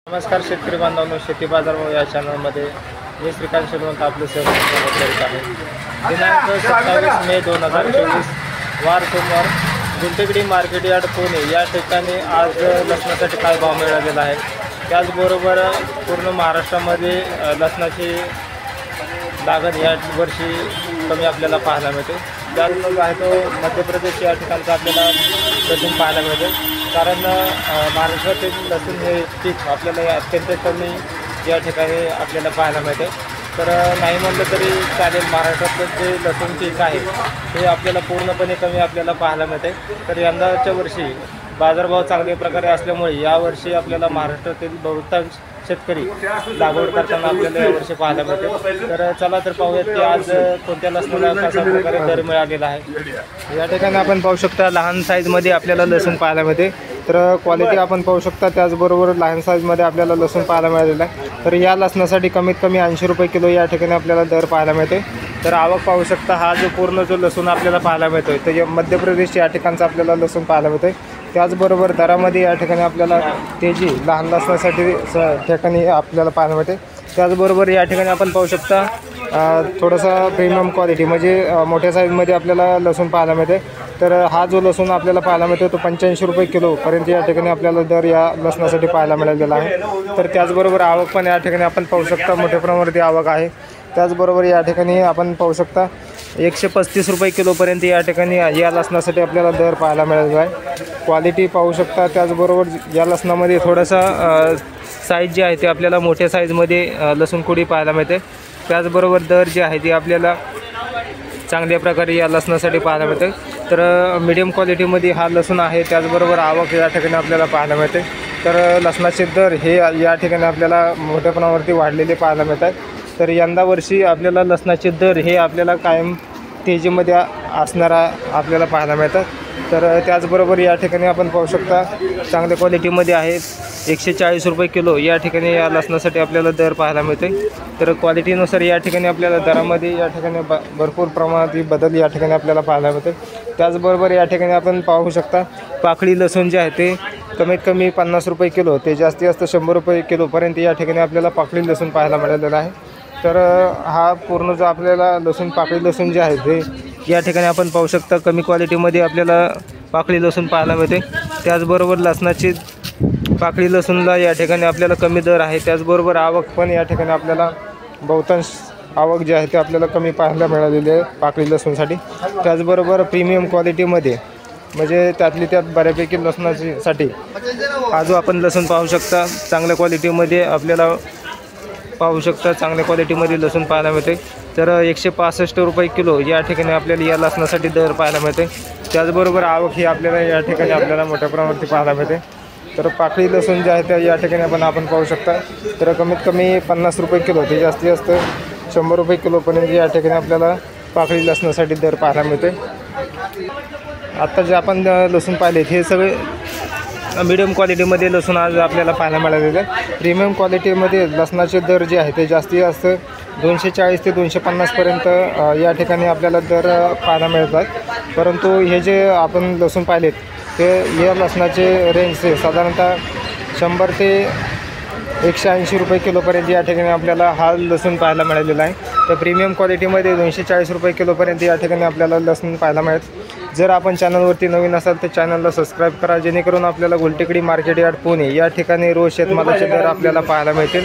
नमस्कार शेतकरी बांधवांनो, शेती बाजार या चॅनलमध्ये मी श्रीकांत शेलवंत आपलं सहभाग करीत आहे। दिनांक 27 मे 2024 वार सोमवार गुंटेकडी मार्केट यार्ड पुणे या ठिकाणी आज लसणासाठी काय भाव मिळालेला आहे। त्याचबरोबर पूर्ण महाराष्ट्रामध्ये लसणाची लागण या वर्षी कमी आपल्याला पाहायला मिळते। त्यानंतर आहे तो मध्य प्रदेश या ठिकाणचा आपल्याला लसूण पाहायला मिळते, कारण महाराष्ट्रातील लसूण हे पीक आपल्याला अत्यंत कमी या ठिकाणी आपल्याला पाहायला मिळते। तर नाही म्हटलं तरी चालेल, महाराष्ट्रातलं जे लसूण पीक आहे ते आपल्याला पूर्णपणे कमी आपल्याला पाहायला मिळते। तर यंदाच्या वर्षी बाजारभाव चांगल्या प्रकारे असल्यामुळे यावर्षी आपल्याला महाराष्ट्रातील बहुतांश शेतकरी लागवड करताना आपल्याला यावर्षी पाहायला मिळते। तर चला तर पाहूयात की आज कोणत्या लसणाला कशा प्रकारे दर मिळालेला आहे। या ठिकाणी आपण पाहू शकता लहान साईजमध्ये आपल्याला लसूण पाहायला मिळते, तर क्वालिटी आपण पाहू शकता। त्याचबरोबर लहान साईजमध्ये आपल्याला लसूण पाहायला मिळालेला आहे। तर या लसणासाठी कमीत कमी 80 रुपये किलो या ठिकाणी आपल्याला दर पाहायला मिळते। तर आवक पाहू शकता, हा जो पूर्ण जो लसूण आपल्याला पाहायला मिळतोय तर मध्य प्रदेश या ठिकाणचा आपल्याला लसूण पाहायला मिळतोय। त्याचबरोबर दरामध्ये या ठिकाणी आपल्याला तेजी लहान लसणासाठी ठिकाणी आपल्याला पाहायला मिळते। त्याचबरोबर या ठिकाणी आपण पाहू शकता थोडासा प्रीमियम क्वालिटी म्हणजे मोठ्या साईजमध्ये आपल्याला लसूण पाहायला मिळते। तर हा जो लसूण आपल्याला पाहायला मिळतो तो 85 रुपये किलोपर्यंत या ठिकाणी आपल्याला दर या लसणासाठी पाहायला मिळालेला आहे। तर त्याचबरोबर आवक पण या ठिकाणी आपण पाहू शकता मोठ्या प्रमाणावरती आवक आहे। त्याचबरोबर या ठिकाणी आपण पाहू शकता 135 रुपये किलोपर्यंत या ठिकाणी या लसणासाठी आपल्याला दर पाहायला मिळालेला आहे। क्वालिटी पाहू शकता। त्याचबरोबर या लसणामध्ये थोडासा साईज जे आहे ते आपल्याला मोठ्या साईजमध्ये लसूण कुडी पाहायला मिळते। त्याचबरोबर दर जे आहे ते आपल्याला चांगल्या प्रकारे या लसणासाठी पाहायला मिळते। तर मीडियम क्वालिटीमध्ये हा लसूण आहे। त्याचबरोबर आवक या ठिकाणी आपल्याला पाहायला मिळते। तर लसणाचे दर हे या ठिकाणी आपल्याला मोठ्या प्रमाणावरती वाढलेले पाहायला मिळतात। तर यंदा वर्षी आपल्याला लसणाचे दर हे आपल्याला कायम तेजीमध्ये असणारा आपल्याला पाहायला मिळतात। तर त्याचबरोबर या ठिकाणी आपण पाहू शकता चांगल्या क्वालिटीमध्ये आहे 140 रुपये किलो या ठिकाणी या लसणासाठी आपल्याला दर पाहायला मिळते। तर क्वालिटीनुसार या ठिकाणी आपल्याला दरामध्ये या ठिकाणी भरपूर प्रमाणात बदल या ठिकाणी आपल्याला पाहायला मिळते। त्याचबरोबर या ठिकाणी आपण पाहू शकता पाकळी लसूण जे आहे ते कमीत कमी 50 रुपये किलो ते जास्तीत जास्त 100 रुपये किलोपर्यंत या ठिकाणी आपल्याला पाकळी लसूण पाहायला मिळालेला आहे। तर हा पूर्ण जो आपल्याला लसूण पाकळी लसूण जे आहे ते या ठिकाणी आपण पाहू शकता कमी क्वालिटीमध्ये आपल्याला पाकळी लसूण पाहायला मिळते। त्याचबरोबर लसणाची पाकळी लसूणला या ठिकाणी आपल्याला कमी दर आहे। त्याचबरोबर आवक पण या ठिकाणी आपल्याला बहुतांश आवक जे आहे ते आपल्याला कमी पाहायला मिळालेली आहे पाकळी लसूणसाठी। त्याचबरोबर प्रीमियम क्वालिटीमध्ये म्हणजे त्यातली त्यात बऱ्यापैकी लसणासाठी हा जो आपण लसूण पाहू शकता चांगल्या क्वालिटीमध्ये आपल्याला पाहू शकता चांगल्या क्वालिटीमध्ये लसूण पाहायला मिळते। तर 165 रुपये किलो या ठिकाणी आपल्याला या लसणासाठी दर पाहायला मिळते। त्याचबरोबर आवक ही आपल्याला या ठिकाणी आपल्याला मोठ्या प्रमाणावरती पाहायला मिळते। तर पाकळी लसूण जे आहे ते या ठिकाणी आपण पाहू शकता। तर कमीत कमी 50 रुपये किलो ते जास्तीत जास्त 100 रुपये किलोपर्यंत या ठिकाणी आपल्याला पाकळी लसणासाठी दर पाहायला मिळते। आता जे आपण लसूण पाहिले हे सगळे मीडियम क्वालिटीमध्ये लसूण आज आपल्याला पाहायला मिळालेलं आहे। प्रीमियम क्वालिटीमध्ये लसणाचे दर जे आहे ते जास्तीत जास्त 240 ते 250पर्यंत या ठिकाणी आपल्याला दर पाहायला मिळतात। परंतु हे जे आपण लसूण पाहिलेत ते या लसणाचे रेंज साधारणतः 100 ते 180 रुपये किलोपर्यंत या ठिकाणी आपल्याला हा लसूण पाहायला मिळालेला आहे। तर प्रीमियम क्वालिटीमध्ये 240 रुपये किलोपर्यंत या ठिकाणी आपल्याला लसूण पाहायला मिळेल। जर आपण चॅनलवरती नवीन असाल तर चॅनलला सबस्क्राईब करा, जेणेकरून आपल्याला गुलटेकडी मार्केट यार्ड पुणे या ठिकाणी रोज शेतमालाचे दर आपल्याला पाहायला मिळतील।